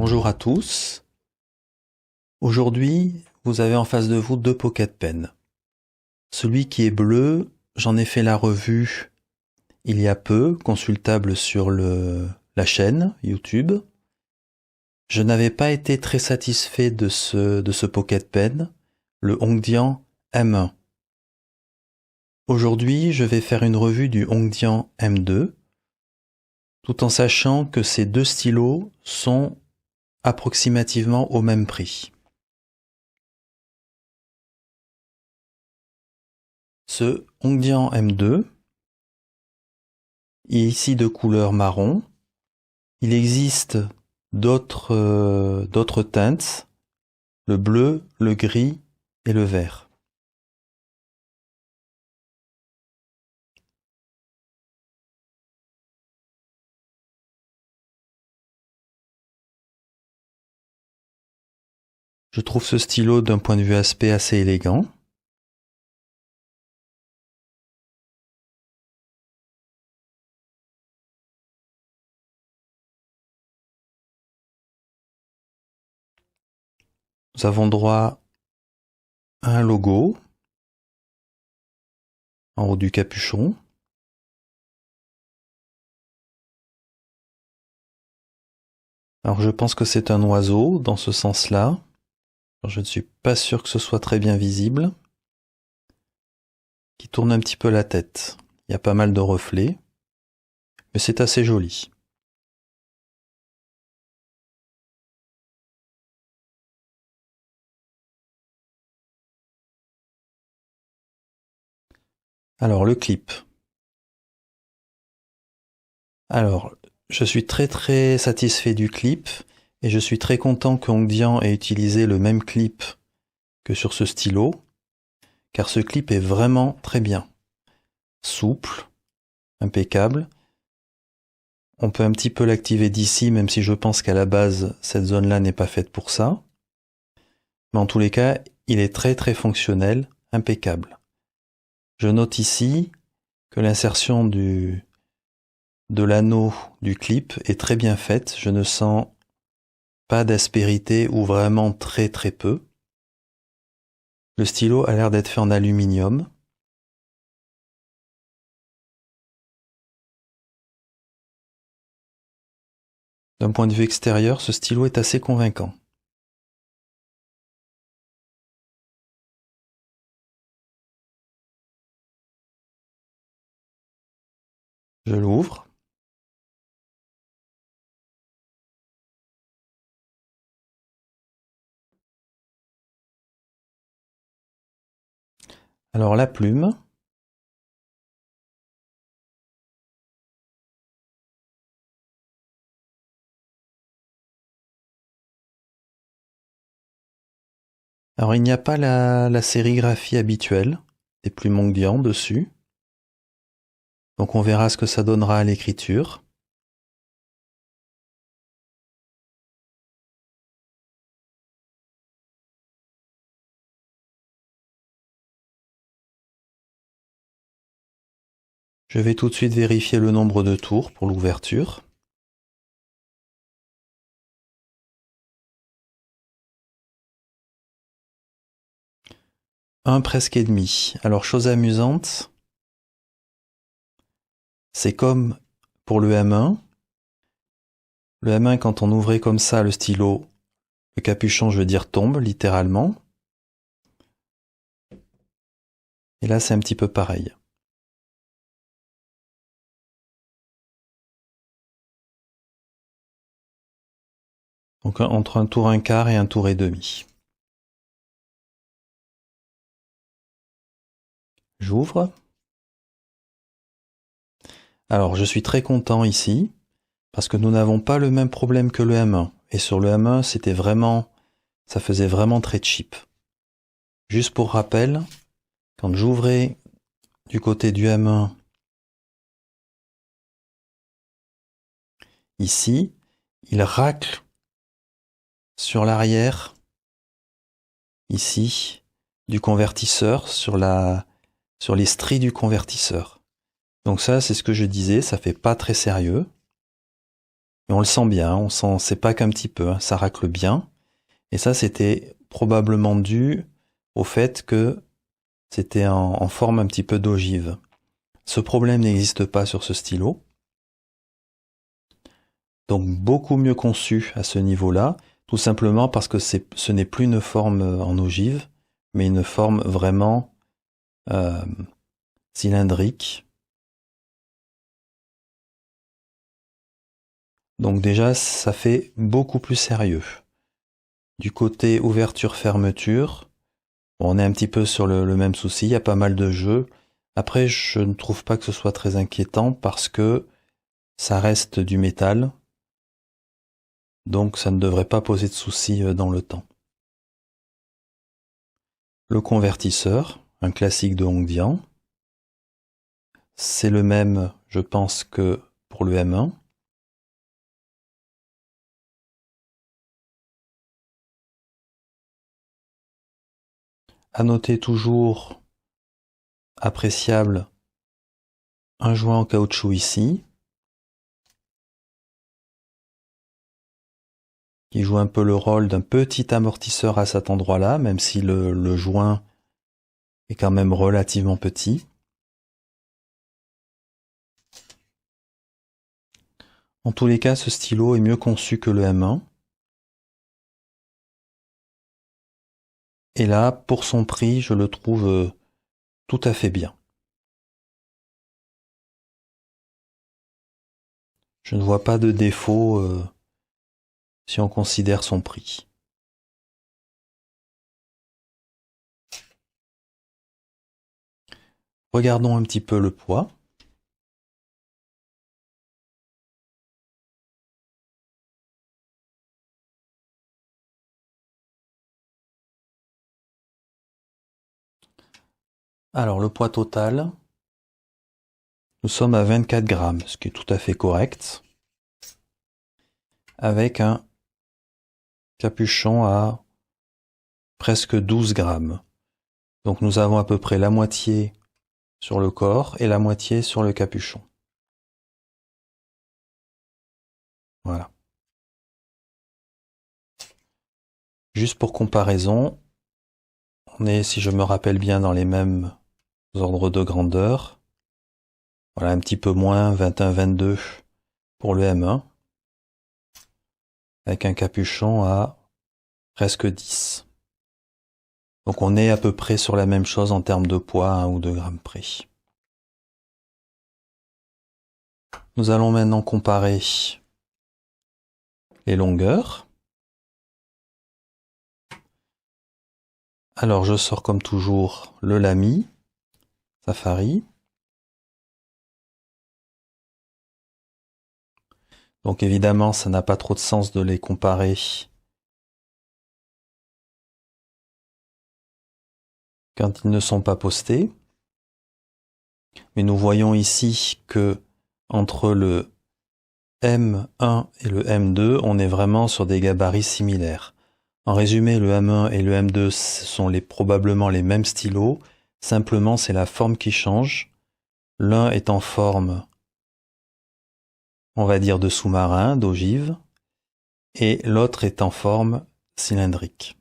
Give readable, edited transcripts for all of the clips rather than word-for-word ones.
Bonjour à tous. Aujourd'hui, vous avez en face de vous deux Pocket Pen. Celui qui est bleu, j'en ai fait la revue il y a peu, consultable sur la chaîne YouTube. Je n'avais pas été très satisfait de ce Pocket Pen, le Hongdian M1. Aujourd'hui, je vais faire une revue du Hongdian M2, tout en sachant que ces deux stylos sont approximativement au même prix. Ce Hongdian M2 est ici de couleur marron. Il existe d'autres teintes, le bleu, le gris et le vert. Je trouve ce stylo d'un point de vue aspect assez élégant. Nous avons droit à un logo en haut du capuchon. Alors je pense que c'est un oiseau dans ce sens-là. Je ne suis pas sûr que ce soit très bien visible. Qui tourne un petit peu la tête. Il y a pas mal de reflets, mais c'est assez joli. Alors le clip. Alors, je suis très satisfait du clip et je suis très content que Hongdian ait utilisé le même clip que sur ce stylo, car ce clip est vraiment très bien. Souple, impeccable. On peut un petit peu l'activer d'ici, même si je pense qu'à la base, cette zone-là n'est pas faite pour ça. Mais en tous les cas, il est très fonctionnel, impeccable. Je note ici que l'insertion de l'anneau du clip est très bien faite. Je ne sens pas d'aspérité ou vraiment très peu. Le stylo a l'air d'être fait en aluminium. D'un point de vue extérieur, ce stylo est assez convaincant. Je l'ouvre. Alors la plume. Alors il n'y a pas la sérigraphie habituelle des plumes Hongdian dessus. Donc on verra ce que ça donnera à l'écriture. Je vais tout de suite vérifier le nombre de tours pour l'ouverture. Un presque et demi. Alors chose amusante, c'est comme pour le M1. Le M1, quand on ouvrait comme ça le stylo, le capuchon, je veux dire, tombe littéralement. Et là, c'est un petit peu pareil. Donc entre un tour un quart et un tour et demi. J'ouvre. Alors je suis très content ici, parce que nous n'avons pas le même problème que le M1. Et sur le M1, ça faisait vraiment très cheap. Juste pour rappel, quand j'ouvrais du côté du M1, ici, il racle sur l'arrière, ici, du convertisseur, sur les stries du convertisseur. Donc ça, c'est ce que je disais, ça fait pas très sérieux. Et on le sent bien, on sent, c'est pas qu'un petit peu, hein, ça racle bien. Et ça, c'était probablement dû au fait que c'était en forme un petit peu d'ogive. Ce problème n'existe pas sur ce stylo. Donc beaucoup mieux conçu à ce niveau-là, tout simplement parce que ce n'est plus une forme en ogive, mais une forme vraiment cylindrique. Donc déjà, ça fait beaucoup plus sérieux. Du côté ouverture-fermeture, on est un petit peu sur le même souci, il y a pas mal de jeux. Après, je ne trouve pas que ce soit très inquiétant parce que ça reste du métal, donc ça ne devrait pas poser de soucis dans le temps. Le convertisseur, un classique de Hongdian. C'est le même, je pense, que pour le M1. À noter toujours, appréciable, un joint en caoutchouc ici, qui joue un peu le rôle d'un petit amortisseur à cet endroit-là, même si le joint est quand même relativement petit. En tous les cas, ce stylo est mieux conçu que le M1. Et là, pour son prix, je le trouve tout à fait bien. Je ne vois pas de défaut si on considère son prix. Regardons un petit peu le poids. Alors le poids total, nous sommes à 24 grammes, ce qui est tout à fait correct, avec un capuchon à presque 12 grammes. Donc nous avons à peu près la moitié sur le corps et la moitié sur le capuchon. Voilà. Juste pour comparaison, on est, si je me rappelle bien, dans les mêmes ordres de grandeur. Voilà, un petit peu moins, 21-22 pour le M1, avec un capuchon à presque 10. Donc on est à peu près sur la même chose en termes de poids, 1 ou 2 grammes près. Nous allons maintenant comparer les longueurs. Alors je sors comme toujours le Lamy Safari. Donc évidemment, ça n'a pas trop de sens de les comparer quand ils ne sont pas postés. Mais nous voyons ici que entre le M1 et le M2, on est vraiment sur des gabarits similaires. En résumé, le M1 et le M2 ce sont probablement les mêmes stylos, simplement c'est la forme qui change. L'un est en forme, on va dire, de sous-marin, d'ogive, et l'autre est en forme cylindrique.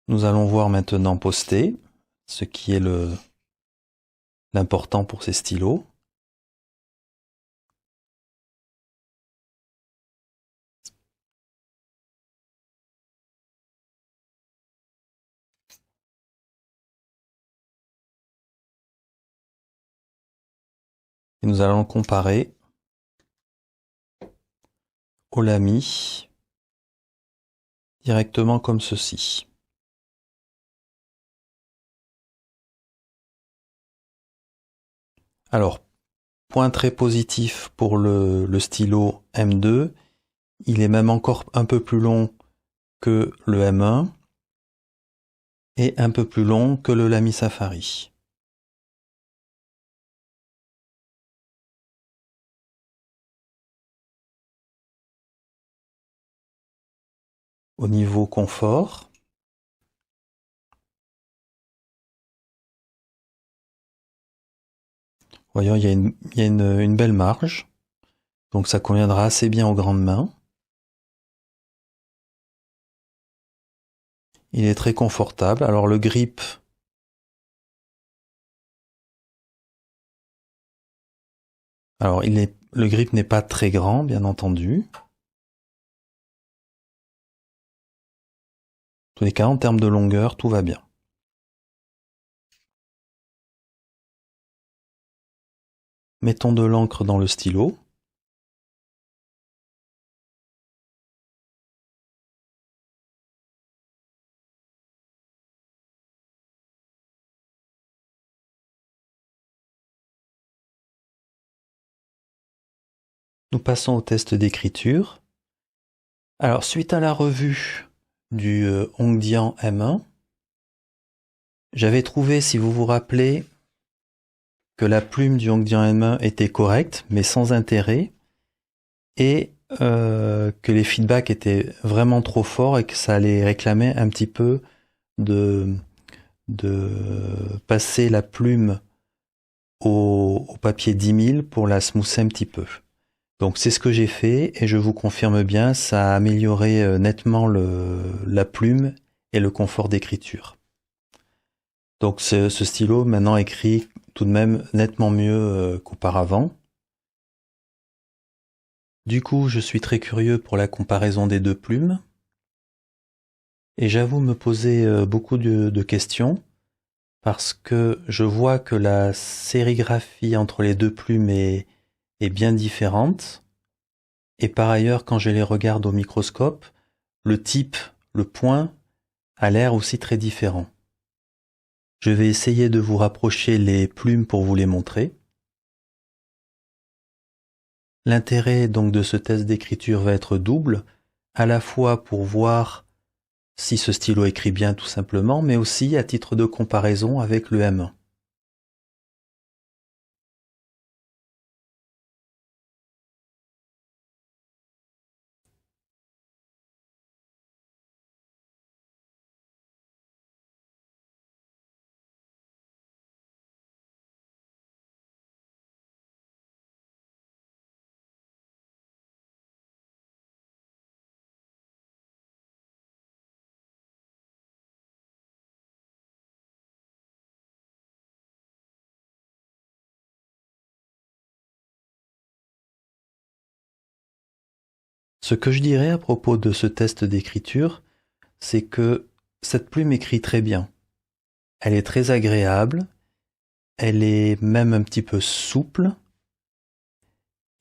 Nous allons voir maintenant poster, ce qui est l'important pour ces stylos. Et nous allons comparer au Lamy directement comme ceci. Alors, point très positif pour le stylo M2, il est même encore un peu plus long que le M1 et un peu plus long que le Lamy Safari. Au niveau confort, voyons, il y a une belle marge. Donc ça conviendra assez bien aux grandes mains. Il est très confortable. Alors le grip, le grip n'est pas très grand, bien entendu. En tous les cas, en termes de longueur, tout va bien. Mettons de l'encre dans le stylo. Nous passons au test d'écriture. Alors, suite à la revue du Hongdian M1, j'avais trouvé, si vous vous rappelez, que la plume du Hongdian M1 était correcte, mais sans intérêt, et que les feedbacks étaient vraiment trop forts et que ça allait réclamer un petit peu de passer la plume au papier 10 000 pour la smoother un petit peu. Donc c'est ce que j'ai fait et je vous confirme bien, ça a amélioré nettement la plume et le confort d'écriture. Donc ce stylo maintenant écrit tout de même nettement mieux qu'auparavant. Du coup, je suis très curieux pour la comparaison des deux plumes. Et j'avoue me poser beaucoup de questions parce que je vois que la sérigraphie entre les deux plumes est bien différente. Et par ailleurs, quand je les regarde au microscope, le type, le point, a l'air aussi très différent. Je vais essayer de vous rapprocher les plumes pour vous les montrer. L'intérêt donc de ce test d'écriture va être double, à la fois pour voir si ce stylo écrit bien tout simplement, mais aussi à titre de comparaison avec le M1. Ce que je dirais à propos de ce test d'écriture, c'est que cette plume écrit très bien. Elle est très agréable, elle est même un petit peu souple,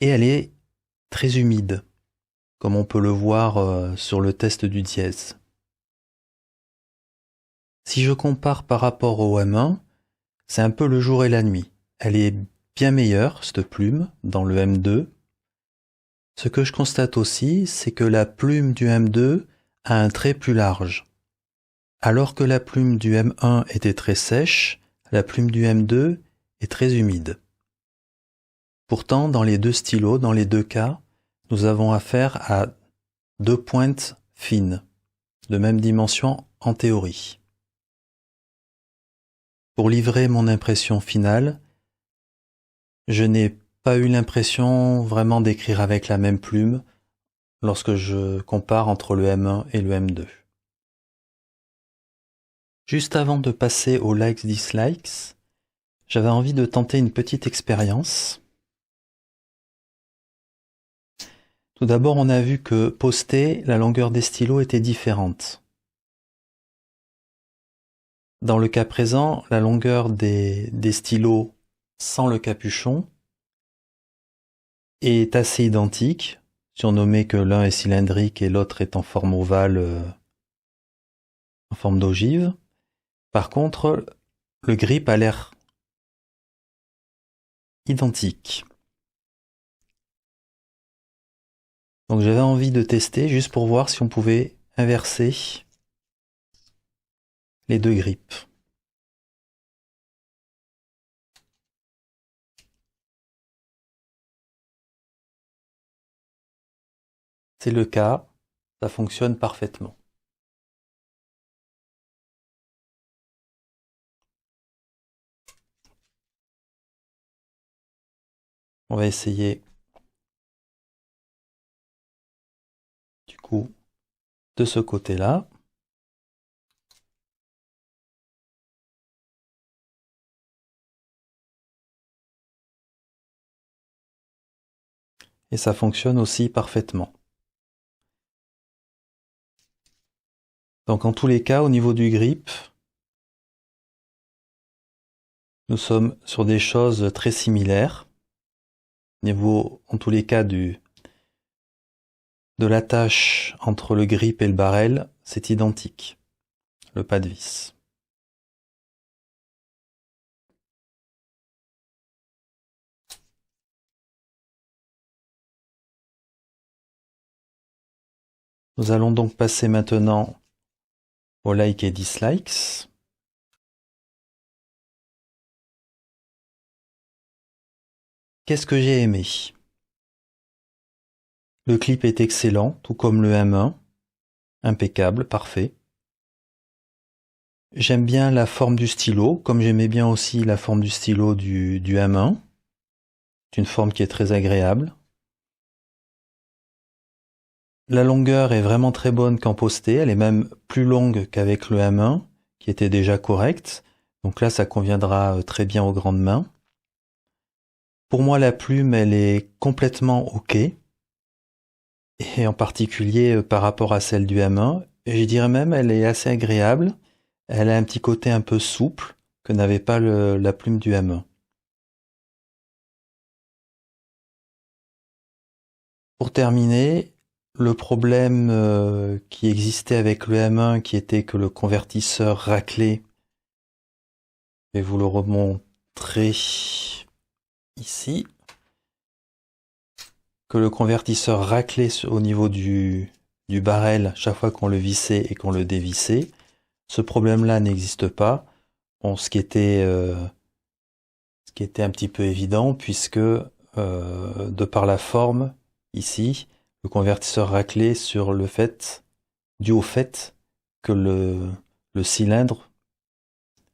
et elle est très humide, comme on peut le voir sur le test du dièse. Si je compare par rapport au M1, c'est un peu le jour et la nuit. Elle est bien meilleure, cette plume, dans le M2. Ce que je constate aussi, c'est que la plume du M2 a un trait plus large. Alors que la plume du M1 était très sèche, la plume du M2 est très humide. Pourtant, dans les deux stylos, dans les deux cas, nous avons affaire à deux pointes fines, de même dimension en théorie. Pour livrer mon impression finale, je n'ai pas eu l'impression vraiment d'écrire avec la même plume lorsque je compare entre le M1 et le M2. Juste avant de passer aux likes-dislikes, j'avais envie de tenter une petite expérience. Tout d'abord, on a vu que posté, la longueur des stylos était différente. Dans le cas présent, la longueur des stylos sans le capuchon est assez identique, surnommé que l'un est cylindrique et l'autre est en forme ovale, en forme d'ogive. Par contre, le grip a l'air identique. Donc j'avais envie de tester juste pour voir si on pouvait inverser les deux grips. C'est le cas, ça fonctionne parfaitement. On va essayer de ce côté-là. Et ça fonctionne aussi parfaitement. Donc en tous les cas, au niveau du grip, nous sommes sur des choses très similaires. Au niveau, en tous les cas, de l'attache entre le grip et le barrel, c'est identique. Le pas de vis. Nous allons donc passer maintenant aux likes et dislikes. Qu'est-ce que j'ai aimé? Le clip est excellent, tout comme le M1. Impeccable, parfait. J'aime bien la forme du stylo, comme j'aimais bien aussi la forme du stylo du M1. C'est une forme qui est très agréable. La longueur est vraiment très bonne qu'en posté, elle est même plus longue qu'avec le M1, qui était déjà correcte. Donc là, ça conviendra très bien aux grandes mains. Pour moi, la plume, elle est complètement OK. Et en particulier par rapport à celle du M1. Et je dirais même, elle est assez agréable. Elle a un petit côté un peu souple que n'avait pas la plume du M1. Pour terminer, le problème qui existait avec le M1, qui était que le convertisseur raclait, je vais vous le remontrer ici, que le convertisseur raclait au niveau du barrel chaque fois qu'on le vissait et qu'on le dévissait. Ce problème-là n'existe pas. Bon, ce qui était un petit peu évident, puisque de par la forme, ici, le convertisseur raclait dû au fait que le cylindre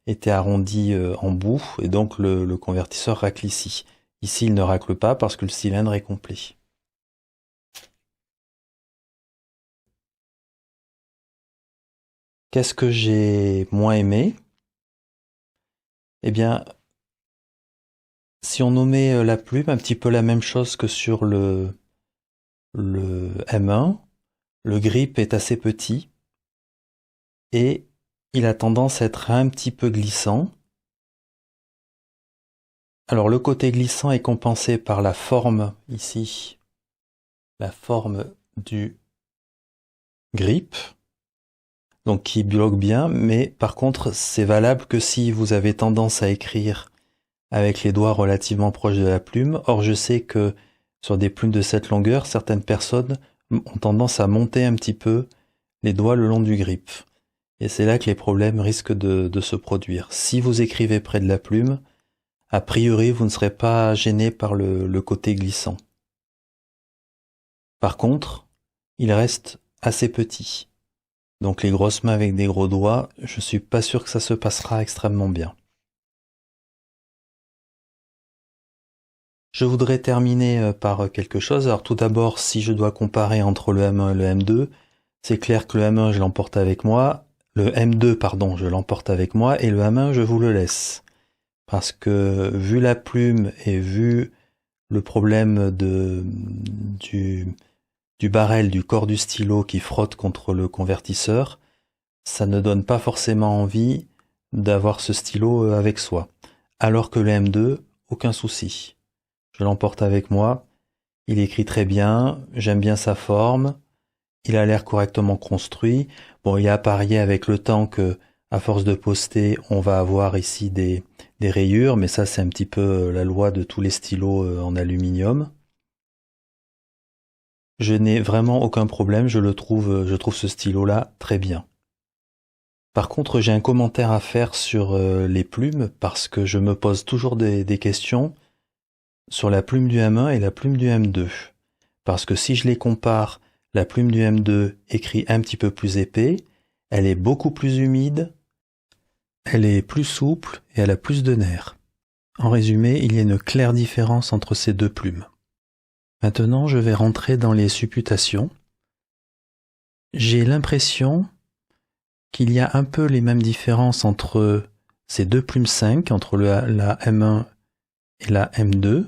était arrondi en bout, et donc le convertisseur racle ici. Ici, il ne racle pas parce que le cylindre est complet. Qu'est-ce que j'ai moins aimé? Eh bien, si on nommait la plume un petit peu la même chose que sur le M1, le grip est assez petit et il a tendance à être un petit peu glissant. Alors le côté glissant est compensé par la forme ici, la forme du grip, donc qui bloque bien, mais par contre c'est valable que si vous avez tendance à écrire avec les doigts relativement proches de la plume. Or je sais que sur des plumes de cette longueur, certaines personnes ont tendance à monter un petit peu les doigts le long du grip. Et c'est là que les problèmes risquent de se produire. Si vous écrivez près de la plume, a priori vous ne serez pas gêné par le côté glissant. Par contre, il reste assez petit. Donc les grosses mains avec des gros doigts, je suis pas sûr que ça se passera extrêmement bien. Je voudrais terminer par quelque chose. Alors tout d'abord, si je dois comparer entre le M1 et le M2, c'est clair que le M1 je l'emporte avec moi, le M2 pardon, je l'emporte avec moi, et le M1 je vous le laisse. Parce que vu la plume et vu le problème du barrel, du corps du stylo qui frotte contre le convertisseur, ça ne donne pas forcément envie d'avoir ce stylo avec soi. Alors que le M2, aucun souci. Je l'emporte avec moi, il écrit très bien, j'aime bien sa forme, il a l'air correctement construit. Bon, il y a à parier avec le temps que, à force de poster, on va avoir ici des rayures, mais ça c'est un petit peu la loi de tous les stylos en aluminium. Je n'ai vraiment aucun problème, je trouve ce stylo-là très bien. Par contre, j'ai un commentaire à faire sur les plumes, parce que je me pose toujours des questions sur la plume du M1 et la plume du M2. Parce que si je les compare, la plume du M2 écrit un petit peu plus épais, elle est beaucoup plus humide, elle est plus souple et elle a plus de nerfs. En résumé, il y a une claire différence entre ces deux plumes. Maintenant, je vais rentrer dans les supputations. J'ai l'impression qu'il y a un peu les mêmes différences entre ces deux plumes 5, entre la M1 et la M2,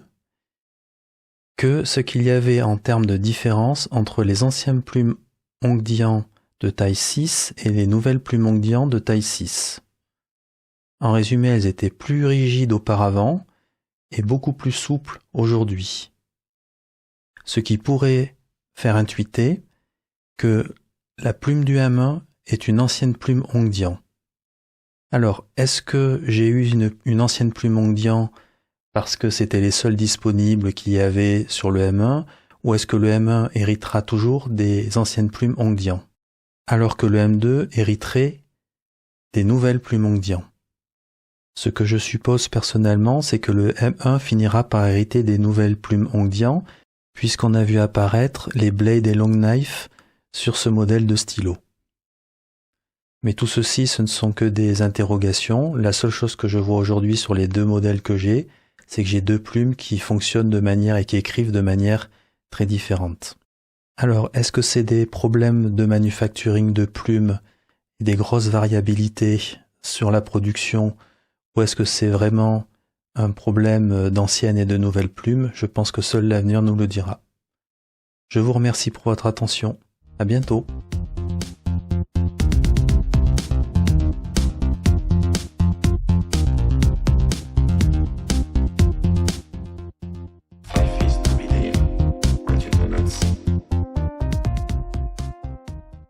que ce qu'il y avait en termes de différence entre les anciennes plumes Ongdian de taille 6 et les nouvelles plumes Ongdian de taille 6. En résumé, elles étaient plus rigides auparavant et beaucoup plus souples aujourd'hui. Ce qui pourrait faire intuiter que la plume du M1 est une ancienne plume Ongdian. Alors, est-ce que j'ai eu une ancienne plume Ongdian parce que c'était les seuls disponibles qu'il y avait sur le M1, ou est-ce que le M1 héritera toujours des anciennes plumes Ongdian, alors que le M2 hériterait des nouvelles plumes Ongdian? Ce que je suppose personnellement, c'est que le M1 finira par hériter des nouvelles plumes Ongdian, puisqu'on a vu apparaître les Blade et Long Knife sur ce modèle de stylo. Mais tout ceci, ce ne sont que des interrogations. La seule chose que je vois aujourd'hui sur les deux modèles que j'ai, c'est que j'ai deux plumes qui fonctionnent de manière et qui écrivent de manière très différente. Alors, est-ce que c'est des problèmes de manufacturing de plumes et des grosses variabilités sur la production, ou est-ce que c'est vraiment un problème d'anciennes et de nouvelles plumes? Je pense que seul l'avenir nous le dira. Je vous remercie pour votre attention. À bientôt.